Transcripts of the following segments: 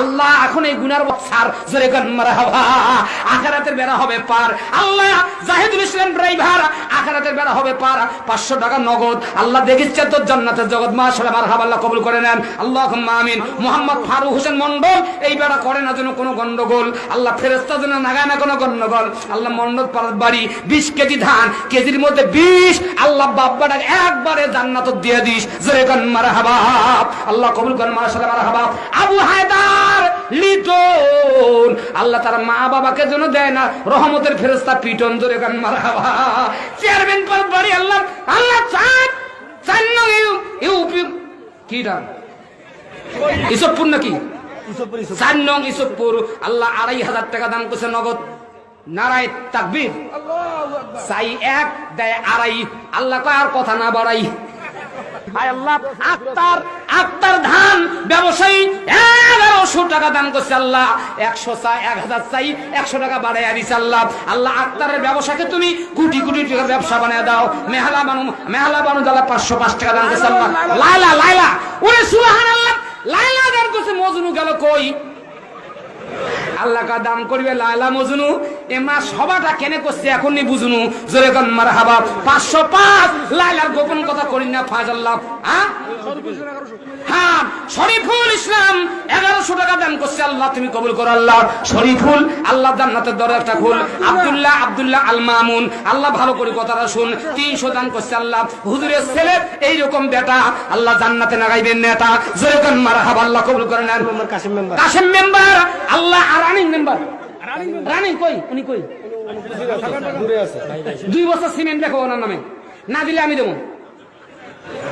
আল্লাহ এখন এই গুনার বছর জোরে গান মারহাবা আখিরাতের বেড়া হবে পার আল্লাহ জাহিদুল ইসলাম ড্রাইভার আখিরাতের বেড়া হবে পার 500 টাকা নগদ আল্লাহ দেখিচ্ছে তোর জান্নাতের জগৎ মাশাআল্লাহ মারহাবা আল্লাহ কবুল করে নেন আল্লাহুম্মা আমিন মোহাম্মদ ফারুক হোসেন মন্ডল এই বেড়া করে না যেন কোনো গন্ডগোল আল্লাহ ফেরেশতা যেন নাগায় না কোনো গন্ডগোল আল্লাহ মন্ডল পাড়ার বাড়ি 20 কেজি ধান কেজির মধ্যে 20 আল্লাহ বাব্বাটা একবারে জান্নাত দিয়ে দিস জোরে গান মারহাবা আল্লাহ কবুল করেন মাশাআল্লাহ মারহাবা আবু হায়দার লিটন আল্লাহ তার মা বাবাকে যেন দেয় না রহমতের ফেরেশতা পিটন জোরে গান মারহাবা চেয়ারম্যান পাড়ার বাড়ি আল্লাহ আল্লাহ চান না ইউপি কি নাম ইসবপুর নাকি 4 নং ইসবপুর আল্লাহ 2500 টাকা দাম করছে নগদ নারায়ে তাকবীর চাই এক দেয় আড়াই আল্লাহ কয় আর কথা না বাড়াই হায় আল্লাহ আক্তার ধান ব্যবসায়ী 1100 টাকা দাম করছে আল্লাহ 100 চাই 1000 চাই 100 টাকা বাড়াইয়া দিছে আল্লাহ আল্লাহ আক্তারের ব্যবসাকে তুমি কোটি কোটি টাকা ব্যবসা বানায় দাও মেহলা বানু আল্লাহ 505 টাকা দাম করছে আল্লাহ লাইলা ওরে সুবহানাল্লাহ লাইলা দাম করছে মজনু গেল কই আল্লাহ কা দাম করবে লাইলা মজনু এ মা সবাটা কেনে করছে এখনই বুঝুনু জোরে গান মারহাবা 505 লাইলার গোপন কথা করি না ফাজ আল্লাহ হ্যাঁ শরীফুল ইসলাম 1100 টাকা দাম করছে আল্লাহ তুমি কবুল করো আল্লাহ শরীফুল আল্লাহ জান্নাতের দরজাটা খুল আব্দুল্লাহ আল মামুন আল্লাহ ভালো করে কথাটা শুন 300 দান করছে আল্লাহ হুজুরের ছেলে এই রকম বেটা আল্লাহ জান্নাতে লাগাইবেন নেতা জোরে গান মারহাবা আল্লাহ কবুল করে নেন কাসেম মেম্বার আল্লাহ আর রানিং কই উনি কই দূরে আছে 2 বছর সিমেন্ট দেখো ওনার নামে না দিলে আমি দেবো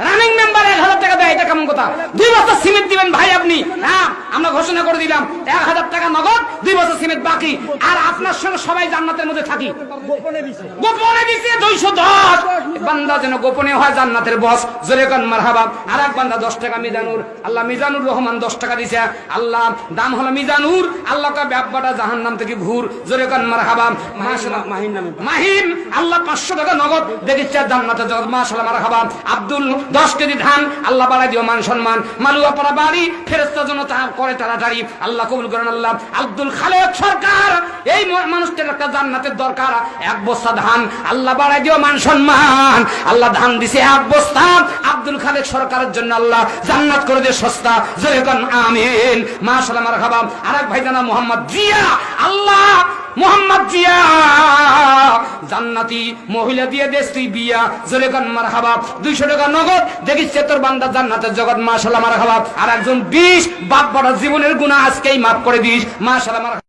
রানিং মেম্বার 1000 টাকা দেয় এটা কেমন কথা 2 বছর সিমেন্ট দিবেন ভাই আপনি হ্যাঁ আমরা ঘোষণা করে দিলাম 1000 টাকা নগদ 2 বছর সিমেন্ট বাকি আর আপনার সঙ্গে সবাই জান্নাতের মধ্যে থাকি গোপনে দিছে 210 বান্দা যেন গোপনে হয় জান্নাতের বস জোরে গান মারহাবা আর এক বান্দা 10 টাকা মিজানুর আল্লাহ মিজানুর রহমান 10 টাকা দিছে আল্লাহ দাম হলো মিজানুর আল্লাহ কা ব্যাপারটা জাহান্নাম থেকে ঘুর জোরে গান মারহাবা মাশাআল্লাহ মাহিম আল্লাহ 500 টাকা নগদ দেখিচ্ছে জান্নাতের জগৎ মাশাআল্লাহ মারহাবা আব্দুল 10 কেজি ধান আল্লাহ বাড়াই দিও মান সম্মান মালুয়া পাড়া বাড়ি ফেরেশতা জন্য তা করে তাড়াতাড়ি আল্লাহ কবুল করেন আল্লাহ আব্দুল খালেক সরকার এই মানুষটার একটা জান্নাতের দরকার 1 বস্তা ধান আল্লাহ বাড়াই দিও মান সম্মান আল্লাহ ধান দিছে 1 বস্তা আব্দুল খালেক সরকারের জন্য আল্লাহ জান্নাত করে দে সস্তা জোরে গান আমিন মাশাআল্লাহ মারহাবা আরেক ভাই জানা মোহাম্মদ জিয়া আল্লাহ মোহাম্মদ জিয়া জান্নাতি মহিলা দিয়ে দেশ তুই বিয়া জোরে গান মারহাবা 200 টাকা নগদ দেখিস তোর বান্দা জান্নাতের জগৎ মাশাআল্লাহ মারহাবা আর একজন 20 বাপ বড় জীবনের গুনাহ আজকেই মাফ করে দিস মাশাআল্লাহ।